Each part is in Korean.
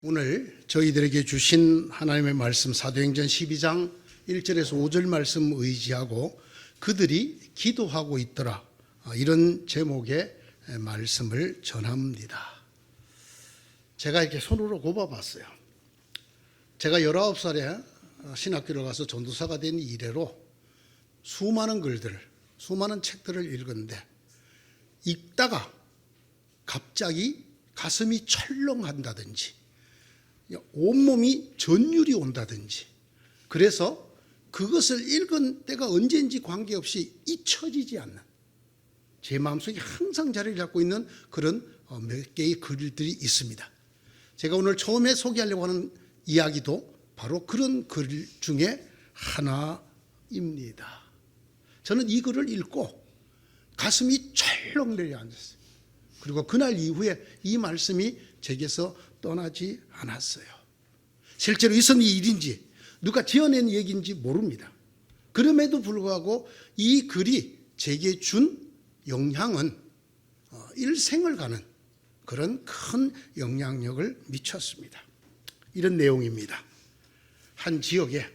오늘 저희들에게 주신 하나님의 말씀 사도행전 12장 1절에서 5절 말씀 의지하고 그들이 기도하고 있더라, 이런 제목의 말씀을 전합니다. 제가 이렇게 손으로 꼽아봤어요. 제가 19살에 신학교를 가서 전도사가 된 이래로 수많은 글들, 수많은 책들을 읽었는데 읽다가 갑자기 가슴이 철렁한다든지 온몸이 전율이 온다든지, 그래서 그것을 읽은 때가 언제인지 관계없이 잊혀지지 않는, 제 마음속에 항상 자리를 잡고 있는 그런 몇 개의 글들이 있습니다. 제가 오늘 처음에 소개하려고 하는 이야기도 바로 그런 글 중에 하나입니다. 저는 이 글을 읽고 가슴이 철렁 내려앉았어요. 그리고 그날 이후에 이 말씀이 제게서 떠나지 않았어요. 실제로 있었는 일인지 누가 지어낸 얘기인지 모릅니다. 그럼에도 불구하고 이 글이 제게 준 영향은 일생을 가는 그런 큰 영향력을 미쳤습니다. 이런 내용입니다. 한 지역에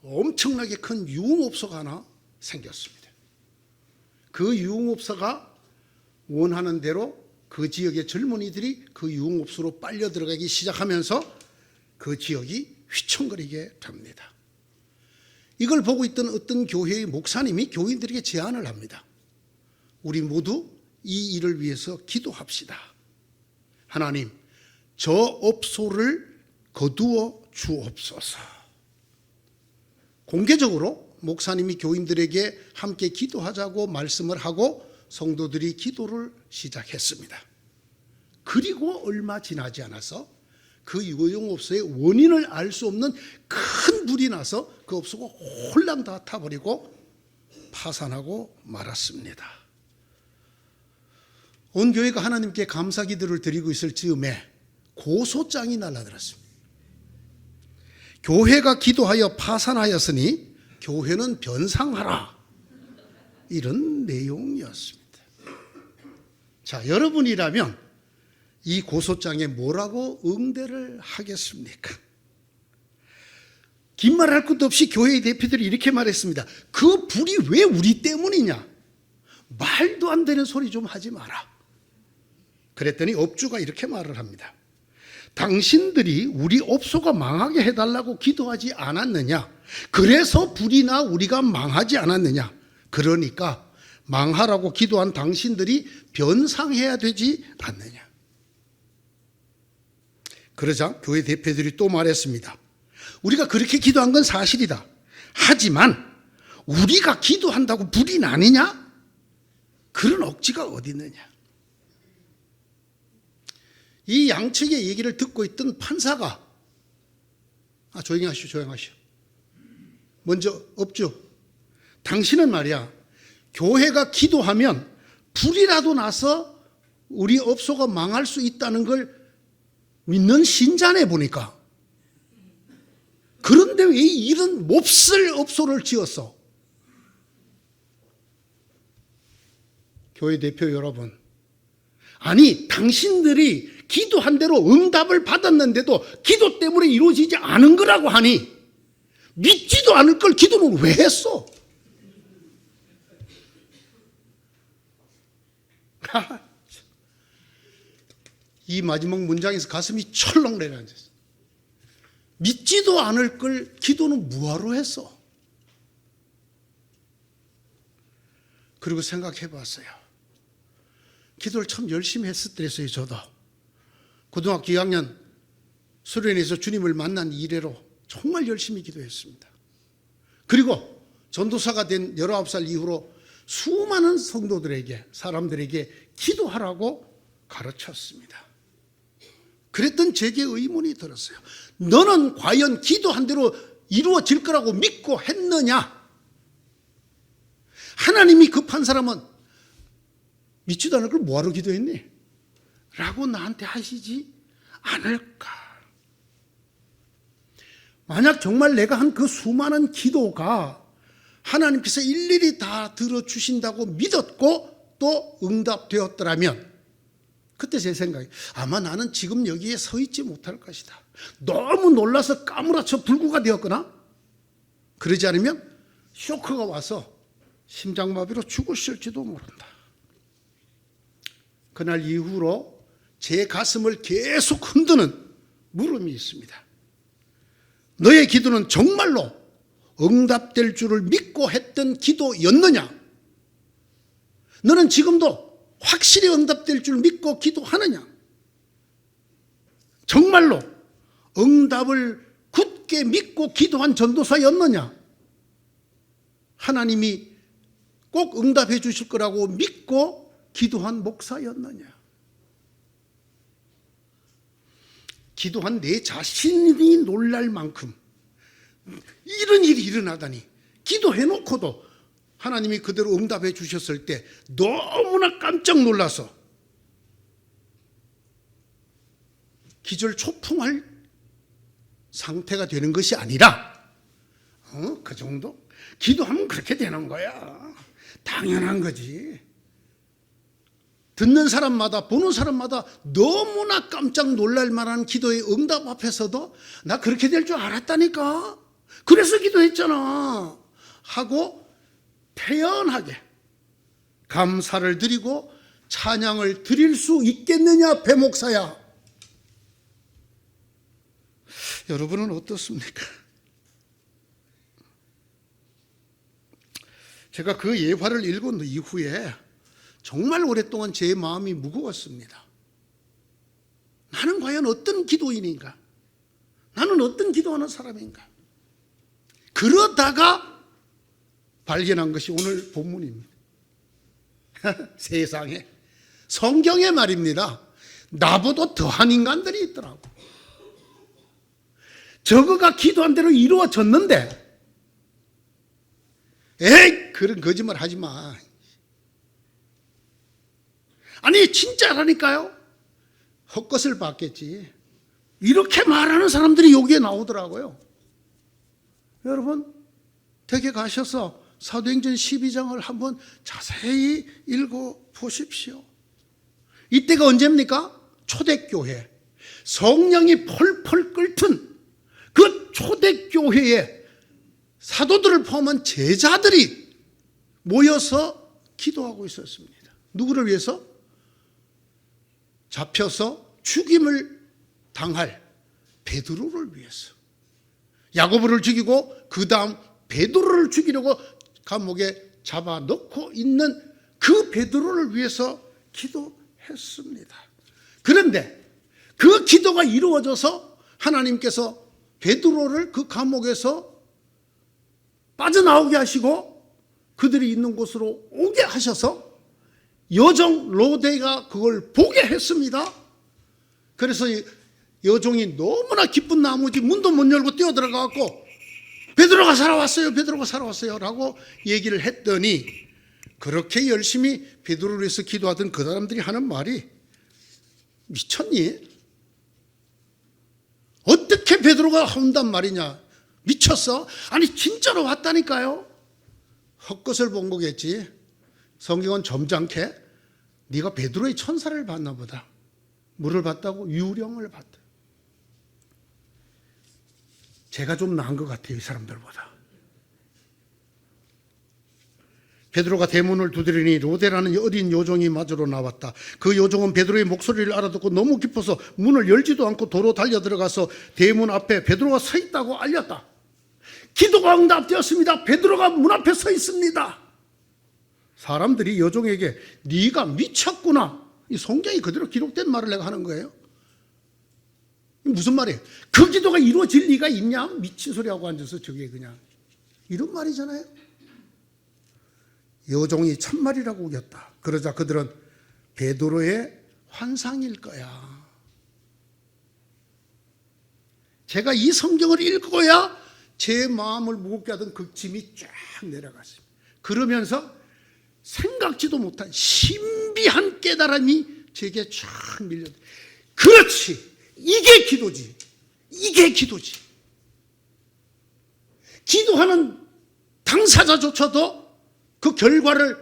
엄청나게 큰 유흥업소가 하나 생겼습니다. 그 유흥업소가 원하는 대로 그 지역의 젊은이들이 그 유흥업소로 빨려 들어가기 시작하면서 그 지역이 휘청거리게 됩니다. 이걸 보고 있던 어떤 교회의 목사님이 교인들에게 제안을 합니다. 우리 모두 이 일을 위해서 기도합시다. 하나님, 저 업소를 거두어 주옵소서. 공개적으로 목사님이 교인들에게 함께 기도하자고 말씀을 하고 성도들이 기도를 시작했습니다. 그리고 얼마 지나지 않아서 그 유흥업소의 원인을 알 수 없는 큰 불이 나서 그 업소가 홀랑 다 타버리고 파산하고 말았습니다. 온 교회가 하나님께 감사 기도를 드리고 있을 즈음에 고소장이 날아들었습니다. 교회가 기도하여 파산하였으니 교회는 변상하라, 이런 내용이었습니다. 자, 여러분이라면 이 고소장에 뭐라고 응대를 하겠습니까? 긴 말 할 것도 없이 교회의 대표들이 이렇게 말했습니다. 그 불이 왜 우리 때문이냐? 말도 안 되는 소리 좀 하지 마라. 그랬더니 업주가 이렇게 말을 합니다. 당신들이 우리 업소가 망하게 해달라고 기도하지 않았느냐? 그래서 불이 나 우리가 망하지 않았느냐? 그러니까 망하라고 기도한 당신들이 변상해야 되지 않느냐? 그러자 교회 대표들이 또 말했습니다. 우리가 그렇게 기도한 건 사실이다. 하지만 우리가 기도한다고 불이 나느냐? 그런 억지가 어디 있느냐? 이 양측의 얘기를 듣고 있던 판사가 조용히 하시오. 먼저 업주, 당신은 말이야, 교회가 기도하면 불이라도 나서 우리 업소가 망할 수 있다는 걸 믿는 신자네 보니까. 그런데 왜 이런 몹쓸 업소를 지었어? 교회 대표 여러분, 아니 당신들이 기도한 대로 응답을 받았는데도 기도 때문에 이루어지지 않은 거라고 하니 믿지도 않을 걸 기도는 왜 했어? 이 마지막 문장에서 가슴이 철렁 내려앉았어. 믿지도 않을 걸 기도는 뭐하러 했어? 그리고 생각해 봤어요. 기도를 참 열심히 했었더랬어요. 저도 고등학교 2학년 수련회에서 주님을 만난 이래로 정말 열심히 기도했습니다. 그리고 전도사가 된 19살 이후로 수많은 성도들에게, 사람들에게 기도하라고 가르쳤습니다. 그랬던 제게 의문이 들었어요. 너는 과연 기도한 대로 이루어질 거라고 믿고 했느냐? 하나님이 급한 사람은 믿지도 않을 걸 뭐하러 기도했니? 라고 나한테 하시지 않을까? 만약 정말 내가 한 그 수많은 기도가 하나님께서 일일이 다 들어주신다고 믿었고 또 응답되었더라면 그때 제 생각이 아마 나는 지금 여기에 서 있지 못할 것이다. 너무 놀라서 까무라쳐 불구가 되었거나 그러지 않으면 쇼크가 와서 심장마비로 죽으실지도 모른다. 그날 이후로 제 가슴을 계속 흔드는 물음이 있습니다. 너의 기도는 정말로 응답될 줄을 믿고 했던 기도였느냐? 너는 지금도 확실히 응답될 줄 믿고 기도하느냐? 정말로 응답을 굳게 믿고 기도한 전도사였느냐? 하나님이 꼭 응답해 주실 거라고 믿고 기도한 목사였느냐? 기도한 내 자신이 놀랄 만큼 이런 일이 일어나다니, 기도해놓고도 하나님이 그대로 응답해 주셨을 때 너무나 깜짝 놀라서 기절초풍할 상태가 되는 것이 아니라 그 정도? 기도하면 그렇게 되는 거야. 당연한 거지. 듣는 사람마다 보는 사람마다 너무나 깜짝 놀랄 만한 기도의 응답 앞에서도 나 그렇게 될 줄 알았다니까, 그래서 기도했잖아 하고 태연하게 감사를 드리고 찬양을 드릴 수 있겠느냐, 배 목사야. 여러분은 어떻습니까? 제가 그 예화를 읽은 이후에 정말 오랫동안 제 마음이 무거웠습니다. 나는 과연 어떤 기도인인가? 나는 어떤 기도하는 사람인가? 그러다가 발견한 것이 오늘 본문입니다. 세상에, 성경에 말입니다. 나보다 더한 인간들이 있더라고. 저거가 기도한 대로 이루어졌는데, 에이, 그런 거짓말 하지 마. 아니, 진짜라니까요. 헛것을 봤겠지. 이렇게 말하는 사람들이 여기에 나오더라고요. 여러분, 댁에 가셔서 사도행전 12장을 한번 자세히 읽어보십시오. 이때가 언제입니까? 초대교회. 성령이 펄펄 끓던 그 초대교회에 사도들을 포함한 제자들이 모여서 기도하고 있었습니다. 누구를 위해서? 잡혀서 죽임을 당할 베드로를 위해서. 야고보를 죽이고 그 다음 베드로를 죽이려고 감옥에 잡아놓고 있는 그 베드로를 위해서 기도했습니다. 그런데 그 기도가 이루어져서 하나님께서 베드로를 그 감옥에서 빠져나오게 하시고 그들이 있는 곳으로 오게 하셔서 여종 로데가 그걸 보게 했습니다. 그래서 여종이 너무나 기쁜 나머지 문도 못 열고 뛰어들어가고 베드로가 살아왔어요, 베드로가 살아왔어요 라고 얘기를 했더니, 그렇게 열심히 베드로를 위해서 기도하던 그 사람들이 하는 말이, 미쳤니? 어떻게 베드로가 온단 말이냐? 미쳤어? 아니 진짜로 왔다니까요. 헛것을 본 거겠지. 성경은 점잖게 네가 베드로의 천사를 봤나 보다. 뭐를 봤다고? 유령을 봤다. 제가 좀 나은 것 같아요, 이 사람들보다. 베드로가 대문을 두드리니 로데라는 어린 요종이 맞으러 나왔다. 그 요종은 베드로의 목소리를 알아듣고 너무 기뻐서 문을 열지도 않고 도로 달려들어가서 대문 앞에 베드로가 서 있다고 알렸다. 기도가 응답되었습니다. 베드로가 문 앞에 서 있습니다. 사람들이 여종에게 네가 미쳤구나, 이 성경이 그대로 기록된 말을 내가 하는 거예요. 무슨 말이에요? 그 기도가 이루어질 리가 있냐? 미친 소리하고 앉아서 저게 그냥 이런 말이잖아요. 여종이 참말이라고 우겼다. 그러자 그들은 베드로의 환상일 거야. 제가 이 성경을 읽어야 제 마음을 무겁게 하던 그 짐이 쫙 내려갔습니다. 그러면서 생각지도 못한 신비한 깨달음이 제게 쫙 밀려들어요. 그렇지, 이게 기도지. 이게 기도지. 기도하는 당사자조차도 그 결과를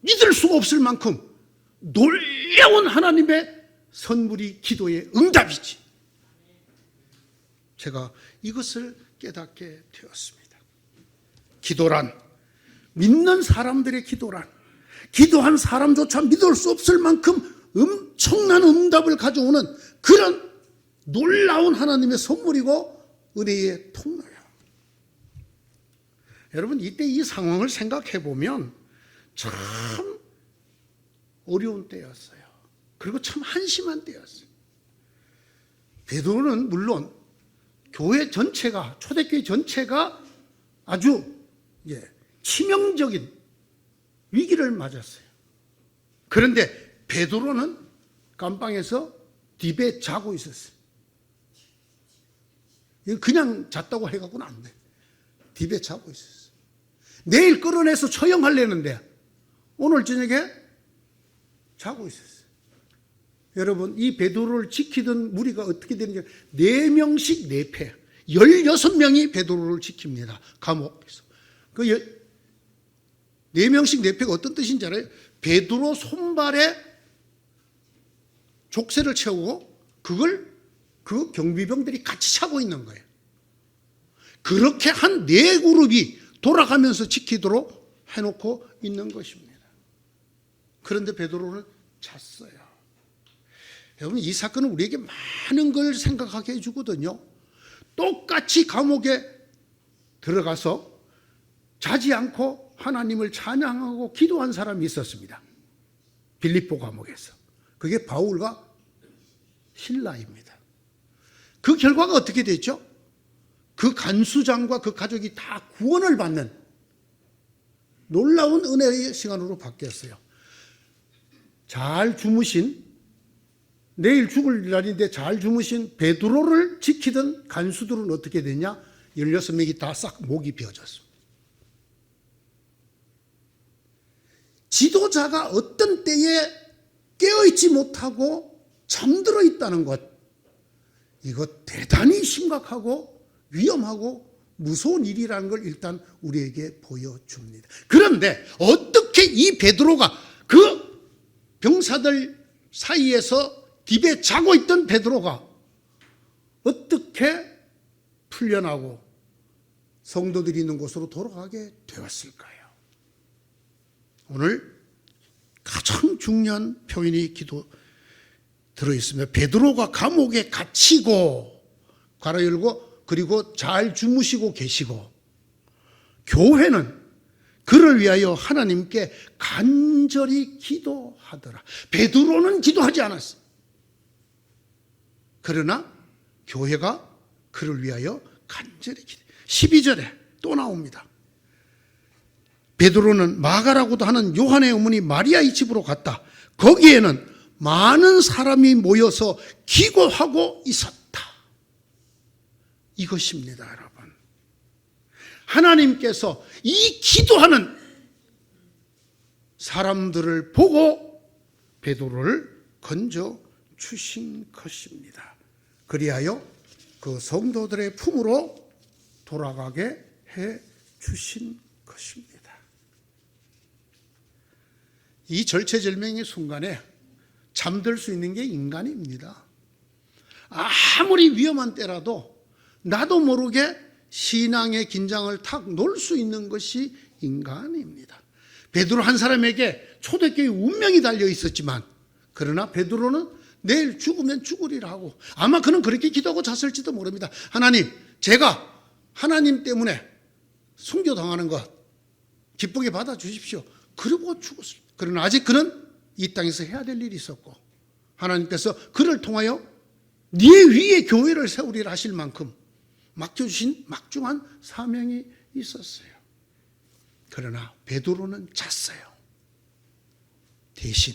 믿을 수가 없을 만큼 놀라운 하나님의 선물이 기도의 응답이지. 제가 이것을 깨닫게 되었습니다. 기도란, 믿는 사람들의 기도란, 기도한 사람조차 믿을 수 없을 만큼 엄청난 응답을 가져오는 그런 놀라운 하나님의 선물이고 은혜의 통로예요. 여러분, 이때 이 상황을 생각해 보면 참 어려운 때였어요. 그리고 참 한심한 때였어요. 베드로는 물론 교회 전체가, 초대교회 전체가 아주 치명적인 위기를 맞았어요. 그런데 베드로는 감방에서 딥에 자고 있었어요. 그냥 잤다고 해갖고는 안 돼. 딥에 자고 있었어요. 내일 끌어내서 처형하려는데 오늘 저녁에 자고 있었어요. 여러분, 이 베드로를 지키던 무리가 어떻게 되는지, 4명씩 4패, 16명이 베드로를 지킵니다. 감옥에서. 그 4명씩 4패가 어떤 뜻인지 알아요? 베드로 손발에 족쇄를 채우고 그걸 그 경비병들이 같이 차고 있는 거예요. 그렇게 한 4그룹이 돌아가면서 지키도록 해놓고 있는 것입니다. 그런데 베드로는 잤어요. 여러분, 이 사건은 우리에게 많은 걸 생각하게 해주거든요. 똑같이 감옥에 들어가서 자지 않고 하나님을 찬양하고 기도한 사람이 있었습니다. 빌립보 감옥에서. 그게 바울과 실라입니다. 그 결과가 어떻게 됐죠? 그 간수장과 그 가족이 다 구원을 받는 놀라운 은혜의 시간으로 바뀌었어요. 잘 주무신, 내일 죽을 날인데 잘 주무신 베드로를 지키던 간수들은 어떻게 됐냐? 16명이 다 싹 목이 베어졌습니다. 지도자가 어떤 때에 깨어있지 못하고 잠들어 있다는 것, 이거 대단히 심각하고 위험하고 무서운 일이라는 걸 일단 우리에게 보여줍니다. 그런데 어떻게 이 베드로가, 그 병사들 사이에서 딥에 자고 있던 베드로가 어떻게 풀려나고 성도들이 있는 곳으로 돌아가게 되었을까요? 오늘 가장 중요한 표현이 들어있습니다. 베드로가 감옥에 갇히고, 괄호 열고, 그리고 잘 주무시고 계시고, 교회는 그를 위하여 하나님께 간절히 기도하더라. 베드로는 기도하지 않았어. 그러나 교회가 그를 위하여 간절히 기도해. 12절에 또 나옵니다. 베드로는 마가라고도 하는 요한의 어머니 마리아의 집으로 갔다. 거기에는 많은 사람이 모여서 기도하고 있었다. 이것입니다, 여러분. 하나님께서 이 기도하는 사람들을 보고 베드로를 건져 주신 것입니다. 그리하여 그 성도들의 품으로 돌아가게 해 주신 것입니다. 이 절체절명의 순간에 잠들 수 있는 게 인간입니다. 아무리 위험한 때라도 나도 모르게 신앙의 긴장을 탁 놓을 수 있는 것이 인간입니다. 베드로 한 사람에게 초대교회 운명이 달려 있었지만, 그러나 베드로는 내일 죽으면 죽으리라 하고, 아마 그는 그렇게 기도하고 잤을지도 모릅니다. 하나님, 제가 하나님 때문에 순교당하는 것 기쁘게 받아주십시오. 그러고 죽었습니다. 그러나 아직 그는 이 땅에서 해야 될 일이 있었고, 하나님께서 그를 통하여 네 위에 교회를 세우리라 하실 만큼 맡겨주신 막중한 사명이 있었어요. 그러나 베드로는 잤어요. 대신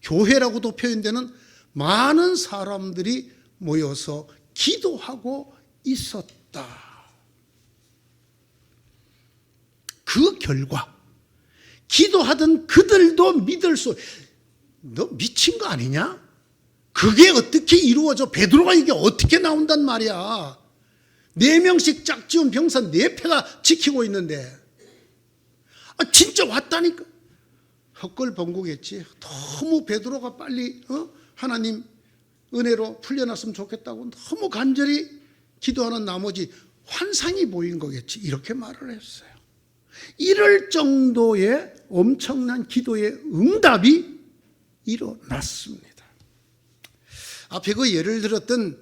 교회라고도 표현되는 많은 사람들이 모여서 기도하고 있었다. 그 결과 기도하던 그들도 믿을 수, 너 미친 거 아니냐? 그게 어떻게 이루어져? 베드로가 이게 어떻게 나온단 말이야? 4명씩 짝지은 병사 4패가 지키고 있는데, 진짜 왔다니까. 헛걸번거겠지. 너무 베드로가 빨리 하나님 은혜로 풀려났으면 좋겠다고 너무 간절히 기도하는 나머지 환상이 보인 거겠지, 이렇게 말을 했어요. 이럴 정도의 엄청난 기도의 응답이 일어났습니다. 앞에 그 예를 들었던,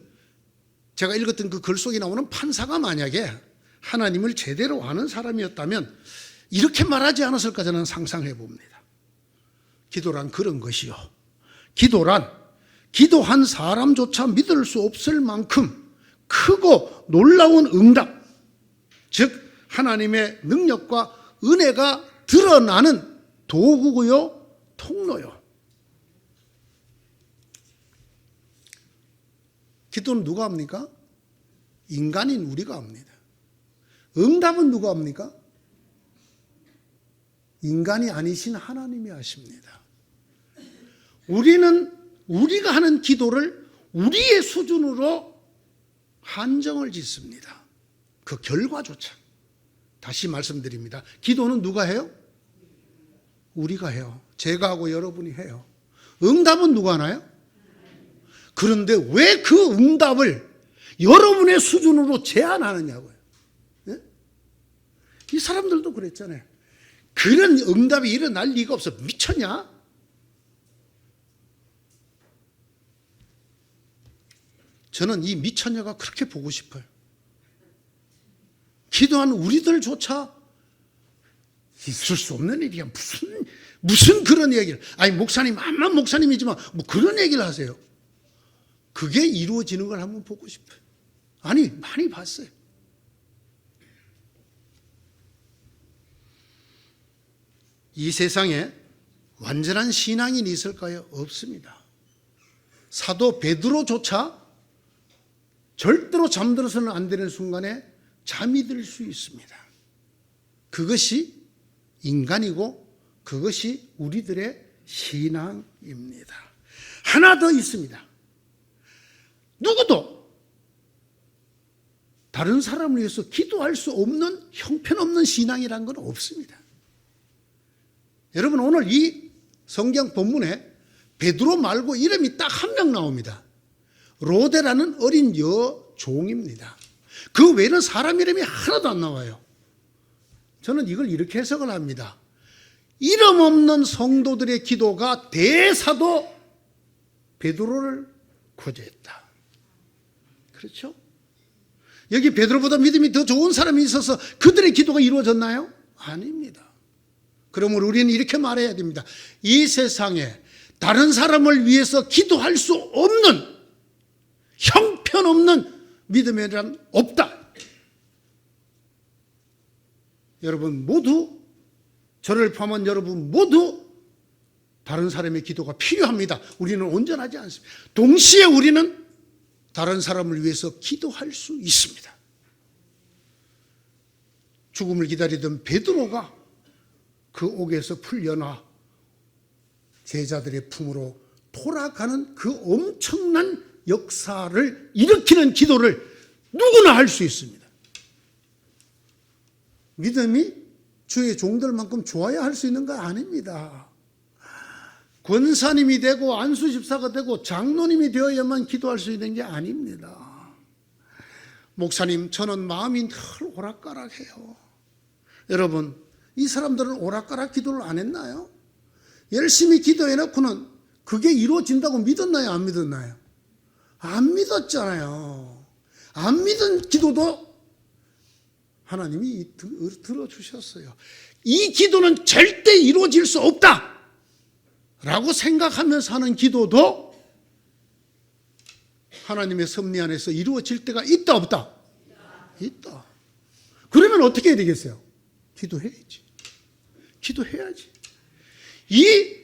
제가 읽었던 그 글 속에 나오는 판사가 만약에 하나님을 제대로 아는 사람이었다면 이렇게 말하지 않았을까 저는 상상해 봅니다. 기도란 그런 것이요, 기도란 기도한 사람조차 믿을 수 없을 만큼 크고 놀라운 응답, 즉 하나님의 능력과 은혜가 드러나는 도구고요, 통로요. 기도는 누가 합니까? 인간인 우리가 합니다. 응답은 누가 합니까? 인간이 아니신 하나님이 하십니다. 우리는 우리가 하는 기도를 우리의 수준으로 한정을 짓습니다. 그 결과조차. 다시 말씀드립니다. 기도는 누가 해요? 우리가 해요. 제가 하고 여러분이 해요. 응답은 누가 하나요? 그런데 왜 그 응답을 여러분의 수준으로 제한하느냐고요. 네? 이 사람들도 그랬잖아요. 그런 응답이 일어날 리가 없어. 미쳤냐? 저는 이 미쳤냐가 그렇게 보고 싶어요. 기도한 우리들조차 있을 수 없는 일이야. 무슨 그런 얘기를. 아니, 목사님, 암만 목사님이지만 뭐 그런 얘기를 하세요. 그게 이루어지는 걸 한번 보고 싶어요. 아니, 많이 봤어요. 이 세상에 완전한 신앙인이 있을까요? 없습니다. 사도 베드로조차 절대로 잠들어서는 안 되는 순간에 잠이 들 수 있습니다. 그것이 인간이고 그것이 우리들의 신앙입니다. 하나 더 있습니다. 누구도 다른 사람을 위해서 기도할 수 없는 형편없는 신앙이라는 건 없습니다. 여러분, 오늘 이 성경 본문에 베드로 말고 이름이 딱 한 명 나옵니다. 로데라는 어린 여종입니다. 그 외에는 사람 이름이 하나도 안 나와요. 저는 이걸 이렇게 해석을 합니다. 이름 없는 성도들의 기도가 대사도 베드로를 구제했다. 그렇죠? 여기 베드로보다 믿음이 더 좋은 사람이 있어서 그들의 기도가 이루어졌나요? 아닙니다. 그러므로 우리는 이렇게 말해야 됩니다. 이 세상에 다른 사람을 위해서 기도할 수 없는, 형편없는 믿음이란 없다. 여러분 모두, 저를 포함한 여러분 모두 다른 사람의 기도가 필요합니다. 우리는 온전하지 않습니다. 동시에 우리는 다른 사람을 위해서 기도할 수 있습니다. 죽음을 기다리던 베드로가 그 옥에서 풀려나 제자들의 품으로 돌아가는 그 엄청난 역사를 일으키는 기도를 누구나 할 수 있습니다. 믿음이 주의 종들만큼 좋아야 할 수 있는 거 아닙니다. 권사님이 되고 안수집사가 되고 장로님이 되어야만 기도할 수 있는 게 아닙니다. 목사님, 저는 마음이 늘 오락가락해요. 여러분, 이 사람들은 오락가락 기도를 안 했나요? 열심히 기도해놓고는 그게 이루어진다고 믿었나요? 안 믿었나요? 안 믿었잖아요. 안 믿은 기도도 하나님이 들어주셨어요. 이 기도는 절대 이루어질 수 없다 라고 생각하면서 하는 기도도 하나님의 섭리 안에서 이루어질 때가 있다 없다? 있다. 그러면 어떻게 해야 되겠어요? 기도해야지. 기도해야지. 이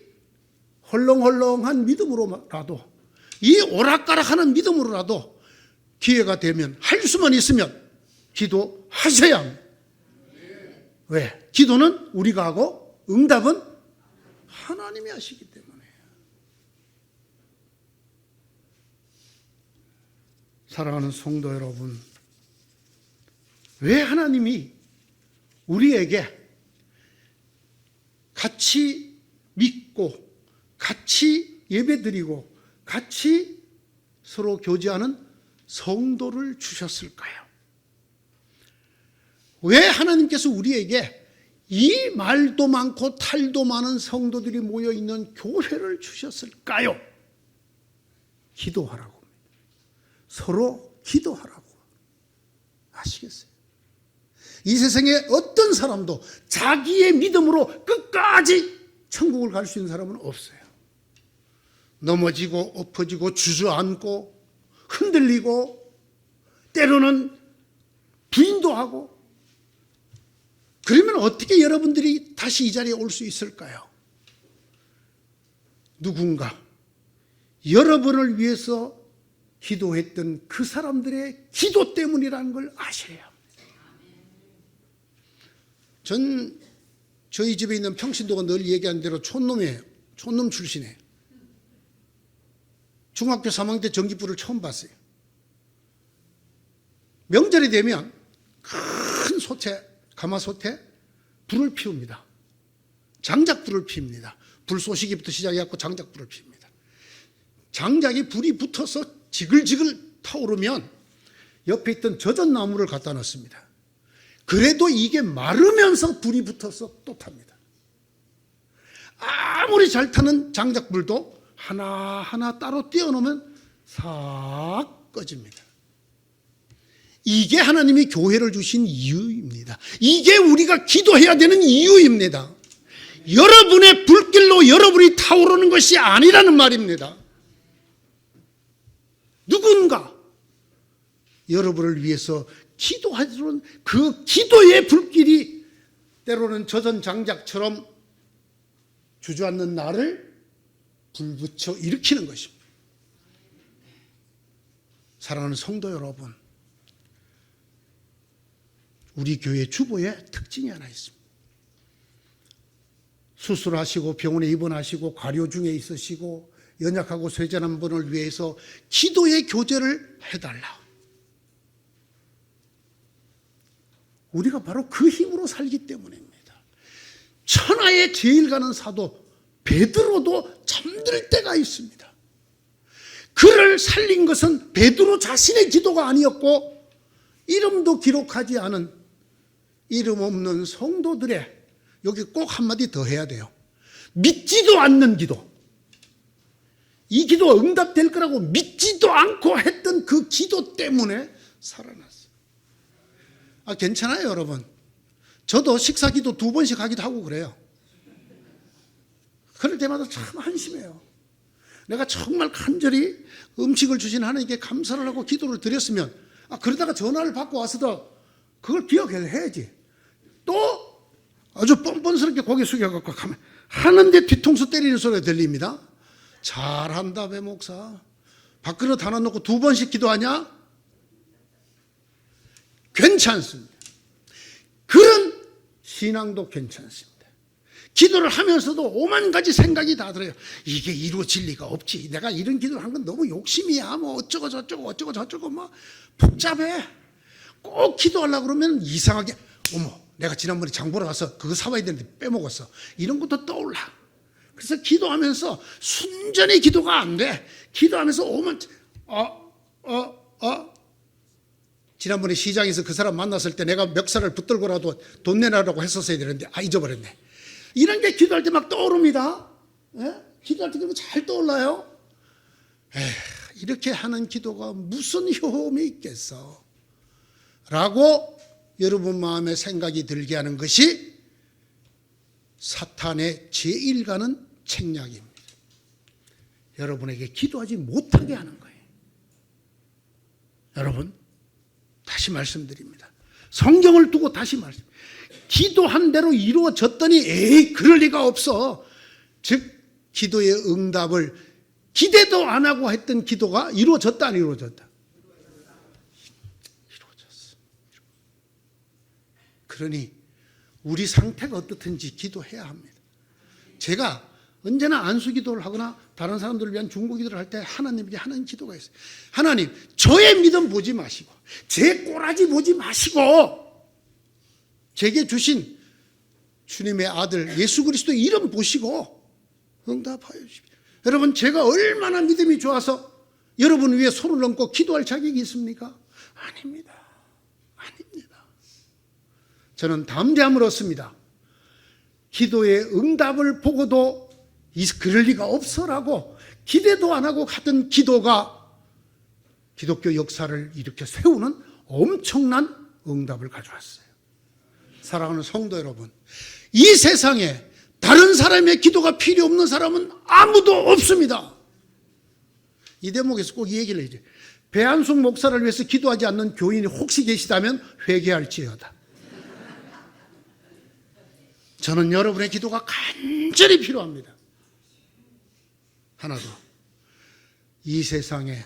헐렁헐렁한 믿음으로라도, 이 오락가락하는 믿음으로라도 기회가 되면, 할 수만 있으면 기도하셔야 합니다. 왜? 기도는 우리가 하고 응답은 하나님이 하시기 때문에. 사랑하는 성도 여러분, 왜 하나님이 우리에게 같이 믿고 같이 예배드리고 같이 서로 교제하는 성도를 주셨을까요? 왜 하나님께서 우리에게 이 말도 많고 탈도 많은 성도들이 모여있는 교회를 주셨을까요? 기도하라고. 서로 기도하라고. 아시겠어요? 이 세상에 어떤 사람도 자기의 믿음으로 끝까지 천국을 갈 수 있는 사람은 없어요. 넘어지고 엎어지고 주저앉고 흔들리고 때로는 부인도 하고, 그러면 어떻게 여러분들이 다시 이 자리에 올 수 있을까요? 누군가 여러분을 위해서 기도했던 그 사람들의 기도 때문이라는 걸 아셔야 합니다. 저희 집에 있는 평신도가 늘 얘기하는 대로 촌놈이에요. 촌놈 출신이에요. 중학교 3학년 때 전기불을 처음 봤어요. 명절이 되면 큰 솥에, 가마솥에 불을 피웁니다. 장작불을 피웁니다. 불쏘시기부터 시작해서 장작불을 피웁니다. 장작이 불이 붙어서 지글지글 타오르면 옆에 있던 젖은 나무를 갖다 놓습니다. 그래도 이게 마르면서 불이 붙어서 또 탑니다. 아무리 잘 타는 장작불도 하나하나 따로 떼어놓으면 싹 꺼집니다. 이게 하나님이 교회를 주신 이유입니다. 이게 우리가 기도해야 되는 이유입니다. 여러분의 불길로 여러분이 타오르는 것이 아니라는 말입니다. 누군가 여러분을 위해서 기도하는 그 기도의 불길이 때로는 젖은 장작처럼 주저앉는 나를 불붙여 일으키는 것입니다. 사랑하는 성도 여러분, 우리 교회 주보에 특징이 하나 있습니다. 수술하시고 병원에 입원하시고 과료 중에 있으시고 연약하고 쇠잔한 분을 위해서 기도의 교제를 해달라. 우리가 바로 그 힘으로 살기 때문입니다. 천하에 제일 가는 사도 베드로도 잠들 때가 있습니다. 그를 살린 것은 베드로 자신의 기도가 아니었고, 이름도 기록하지 않은 이름 없는 성도들의, 여기 꼭 한마디 더 해야 돼요. 믿지도 않는 기도. 이 기도 응답될 거라고 믿지도 않고 했던 그 기도 때문에 살아났어요. 괜찮아요, 여러분. 저도 식사 기도 2번씩 하기도 하고 그래요. 그럴 때마다 참 한심해요. 내가 정말 간절히 음식을 주신 하나님께 감사를 하고 기도를 드렸으면, 그러다가 전화를 받고 와서도 그걸 기억해야지. 또 아주 뻔뻔스럽게 고개 숙여갖고 가면 하는데 뒤통수 때리는 소리가 들립니다. 잘한다, 배 목사. 밥그릇 하나 놓고 2번씩 기도하냐? 괜찮습니다. 그런 신앙도 괜찮습니다. 기도를 하면서도 오만 가지 생각이 다 들어요. 이게 이루어질 리가 없지. 내가 이런 기도를 한 건 너무 욕심이야. 뭐 어쩌고 저쩌고 뭐 복잡해. 꼭 기도하려고 그러면 이상하게, 어머, 내가 지난번에 장 보러 가서 그거 사와야 되는데 빼먹었어. 이런 것도 떠올라. 그래서 기도하면서 순전히 기도가 안 돼. 기도하면서 오만, 지난번에 시장에서 그 사람 만났을 때 내가 멱살을 붙들고라도 돈 내놔라고 했었어야 되는데 잊어버렸네. 이런 게 기도할 때 막 떠오릅니다. 예? 기도할 때 그런 거 잘 떠올라요. 이렇게 하는 기도가 무슨 효험이 있겠어 라고 여러분 마음에 생각이 들게 하는 것이 사탄의 제일 가는 책략입니다. 여러분에게 기도하지 못하게 하는 거예요. 여러분, 다시 말씀드립니다. 성경을 두고 다시 말씀. 기도한 대로 이루어졌더니 에이 그럴 리가 없어. 즉 기도의 응답을 기대도 안 하고 했던 기도가 이루어졌다 안 이루어졌다? 이루어졌어. 그러니 우리 상태가 어떻든지 기도해야 합니다. 제가 언제나 안수기도를 하거나 다른 사람들을 위한 중보기도를 할 때 하나님께 하는 기도가 있어요. 하나님, 저의 믿음 보지 마시고 제 꼬라지 보지 마시고 제게 주신 주님의 아들 예수 그리스도의 이름 보시고 응답하여 주십시오. 여러분, 제가 얼마나 믿음이 좋아서 여러분 위해 손을 얹고 기도할 자격이 있습니까? 아닙니다. 아닙니다. 저는 담대함을 얻습니다. 기도의 응답을 보고도 그럴 리가 없어라고 기대도 안 하고 가던 기도가 기독교 역사를 이렇게 세우는 엄청난 응답을 가져왔어요. 사랑하는 성도 여러분, 이 세상에 다른 사람의 기도가 필요 없는 사람은 아무도 없습니다. 이 대목에서 꼭 이 얘기를 해야죠. 배한숙 목사를 위해서 기도하지 않는 교인이 혹시 계시다면 회개할지어다. 저는 여러분의 기도가 간절히 필요합니다. 하나 더, 이 세상에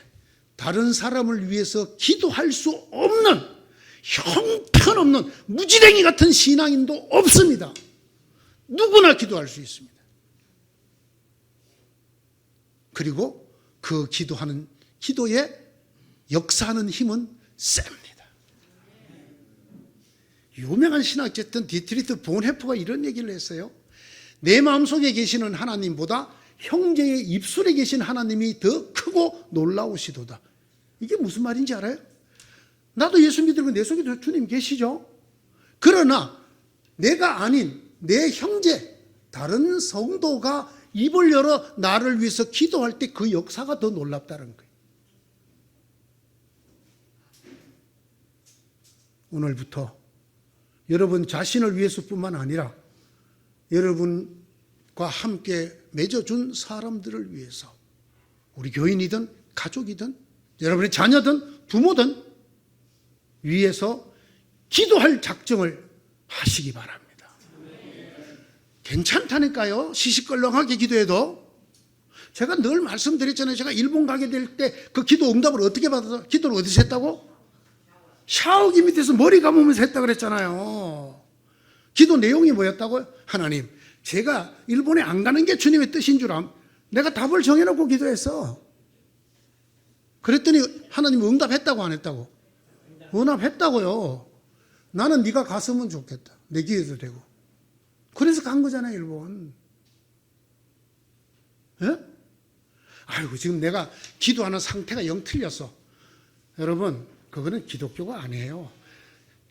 다른 사람을 위해서 기도할 수 없는 형편없는 무지랭이 같은 신앙인도 없습니다. 누구나 기도할 수 있습니다. 그리고 그 기도하는 기도에 역사하는 힘은 셉니다. 유명한 신학자였던 디트리트 본헤퍼가 이런 얘기를 했어요. 내 마음속에 계시는 하나님보다 형제의 입술에 계신 하나님이 더 크고 놀라우시도다. 이게 무슨 말인지 알아요? 나도 예수 믿으면 내 속에 주님 계시죠. 그러나 내가 아닌 내 형제, 다른 성도가 입을 열어 나를 위해서 기도할 때 그 역사가 더 놀랍다는 거예요. 오늘부터 여러분 자신을 위해서뿐만 아니라 여러분과 함께 맺어준 사람들을 위해서, 우리 교인이든 가족이든 여러분의 자녀든 부모든 위해서 기도할 작정을 하시기 바랍니다. 괜찮다니까요. 시시껄렁하게 기도해도. 제가 늘 말씀드렸잖아요. 제가 일본 가게 될 때 그 기도 응답을 어떻게 받아서, 기도를 어디서 했다고? 샤워기 밑에서 머리 감으면서 했다고 그랬잖아요. 기도 내용이 뭐였다고요? 하나님, 제가 일본에 안 가는 게 주님의 뜻인 줄 내가 답을 정해놓고 기도했어. 그랬더니 하나님 응답했다고 안 했다고? 응답했다고요. 나는 네가 갔으면 좋겠다. 내 기회도 되고. 그래서 간 거잖아요, 일본. 예? 아이고, 지금 내가 기도하는 상태가 영 틀렸어. 여러분, 그거는 기독교가 아니에요.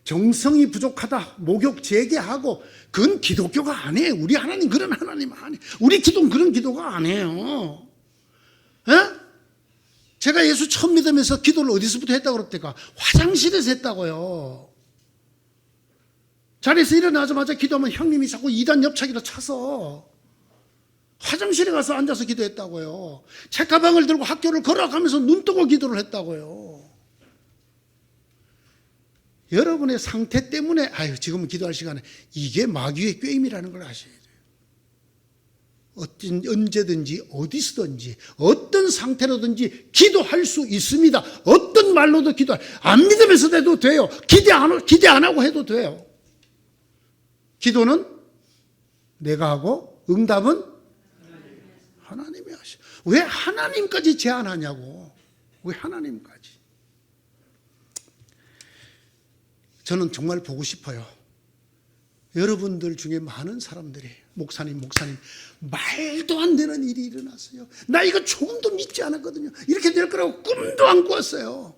정성이 부족하다, 목욕 재개하고, 그건 기독교가 아니에요. 우리 하나님 그런 하나님 아니에요. 우리 기도는 그런 기도가 아니에요. 예? 제가 예수 처음 믿으면서 기도를 어디서부터 했다고 그랬대까? 화장실에서 했다고요. 자리에서 일어나자마자 기도하면 형님이 자꾸 2단 옆차기로 차서 화장실에 가서 앉아서 기도했다고요. 책가방을 들고 학교를 걸어가면서 눈 뜨고 기도를 했다고요. 여러분의 상태 때문에 지금은 기도할 시간에, 이게 마귀의 꾀임이라는 걸 아셔야 돼요. 언제든지 어디서든지 어떤 상태로든지 기도할 수 있습니다. 어떤 말로도 안 믿으면서 해도 돼요. 기대 안 하고 해도 돼요. 기도는 내가 하고 응답은 하나님이 하셔. 왜 하나님까지 제한하냐고. 왜 하나님까지. 저는 정말 보고 싶어요. 여러분들 중에 많은 사람들이 목사님 말도 안 되는 일이 일어났어요. 나 이거 조금도 믿지 않았거든요. 이렇게 될 거라고 꿈도 안 꿨어요.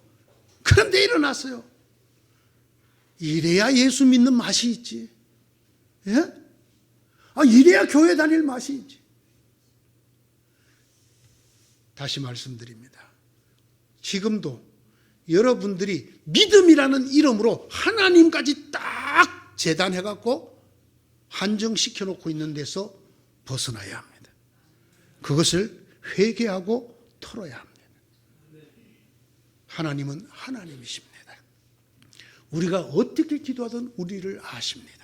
그런데 일어났어요. 이래야 예수 믿는 맛이 있지. 예? 이래야 교회 다닐 맛이 있지. 다시 말씀드립니다. 지금도 여러분들이 믿음이라는 이름으로 하나님까지 딱 재단해갖고 한정시켜 놓고 있는 데서 벗어나야 합니다. 그것을 회개하고 털어야 합니다. 하나님은 하나님이십니다. 우리가 어떻게 기도하든 우리를 아십니다.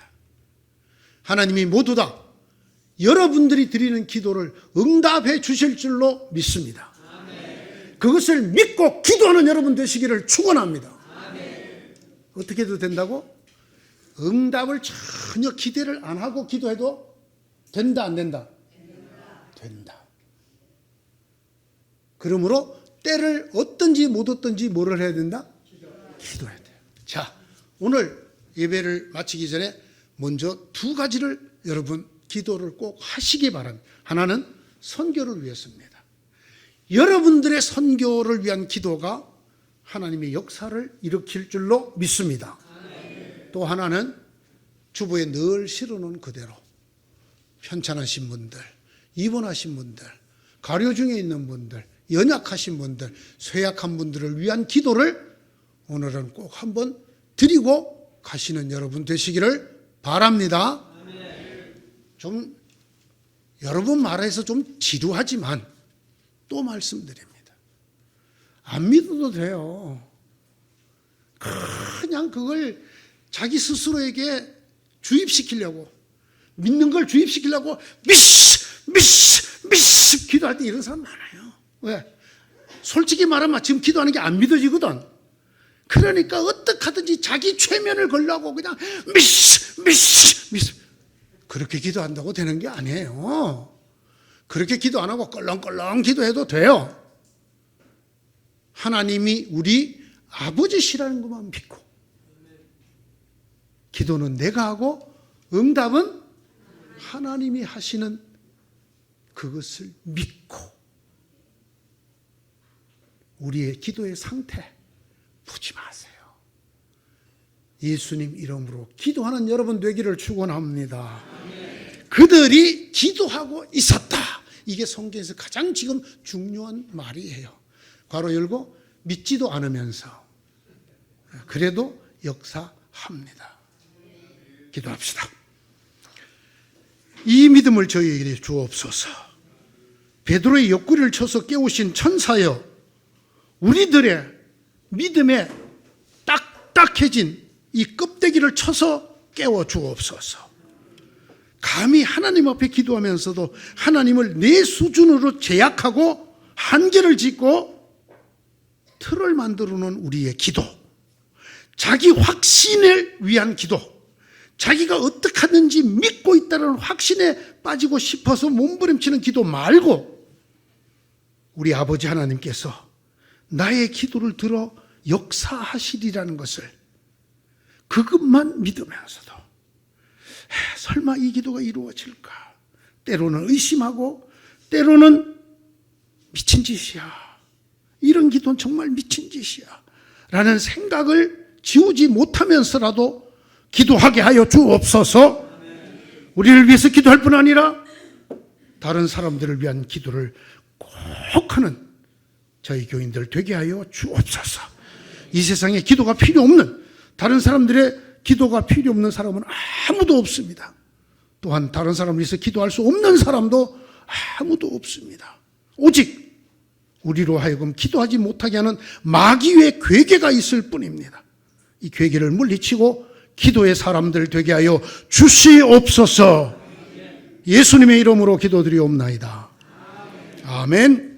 하나님이 모두 다 여러분들이 드리는 기도를 응답해 주실 줄로 믿습니다. 아멘. 그것을 믿고 기도하는 여러분 되시기를 축원합니다. 아멘. 어떻게 해도 된다고? 응답을 전혀 기대를 안 하고 기도해도 된다, 안 된다? 된다. 그러므로 때를 얻든지 못 얻든지 뭐를 해야 된다? 기도해야 돼요. 자, 오늘 예배를 마치기 전에 먼저 두 가지를 여러분 기도를 꼭 하시기 바랍니다. 하나는 선교를 위해서입니다. 여러분들의 선교를 위한 기도가 하나님의 역사를 일으킬 줄로 믿습니다. 또 하나는 주보에 늘 실어놓은 그대로 편찮으신 분들, 입원하신 분들, 가료 중에 있는 분들, 연약하신 분들, 쇠약한 분들을 위한 기도를 오늘은 꼭 한번 드리고 가시는 여러분 되시기를 바랍니다. 좀 여러분 말해서 좀 지루하지만 또 말씀드립니다. 안 믿어도 돼요. 그냥 그걸 자기 스스로에게 주입시키려고, 믿는 걸 주입시키려고 미스 기도할 때 이런 사람 많아요. 왜? 솔직히 말하면 지금 기도하는 게 안 믿어지거든. 그러니까 어떻게 하든지 자기 최면을 걸려고 그냥 미스 그렇게 기도한다고 되는 게 아니에요. 그렇게 기도 안 하고 껄렁껄렁 기도해도 돼요. 하나님이 우리 아버지시라는 것만 믿고, 기도는 내가 하고 응답은 하나님이 하시는 그것을 믿고, 우리의 기도의 상태 보지 마세요. 예수님 이름으로 기도하는 여러분 되기를 축원합니다. 그들이 기도하고 있었다. 이게 성경에서 가장 지금 중요한 말이에요. 괄호 열고 믿지도 않으면서 그래도 역사합니다. 기도합시다. 이 믿음을 저희에게 주옵소서. 베드로의 옆구리를 쳐서 깨우신 천사여, 우리들의 믿음에 딱딱해진 이 껍데기를 쳐서 깨워 주옵소서. 감히 하나님 앞에 기도하면서도 하나님을 내 수준으로 제약하고 한계를 짓고 틀을 만들어 놓은 우리의 기도, 자기 확신을 위한 기도, 자기가 어떻게 하는지 믿고 있다는 확신에 빠지고 싶어서 몸부림치는 기도 말고, 우리 아버지 하나님께서 나의 기도를 들어 역사하시리라는 것을 그것만 믿으면서도 설마 이 기도가 이루어질까? 때로는 의심하고 때로는 미친 짓이야, 이런 기도는 정말 미친 짓이야 라는 생각을 지우지 못하면서라도 기도하게 하여 주옵소서. 우리를 위해서 기도할 뿐 아니라 다른 사람들을 위한 기도를 꼭 하는 저희 교인들 되게 하여 주옵소서. 이 세상에 기도가 필요 없는, 다른 사람들의 기도가 필요 없는 사람은 아무도 없습니다. 또한 다른 사람을 위해서 기도할 수 없는 사람도 아무도 없습니다. 오직 우리로 하여금 기도하지 못하게 하는 마귀의 괴계가 있을 뿐입니다. 이 괴계를 물리치고 기도의 사람들 되게 하여 주시옵소서. 예수님의 이름으로 기도드리옵나이다. 아멘.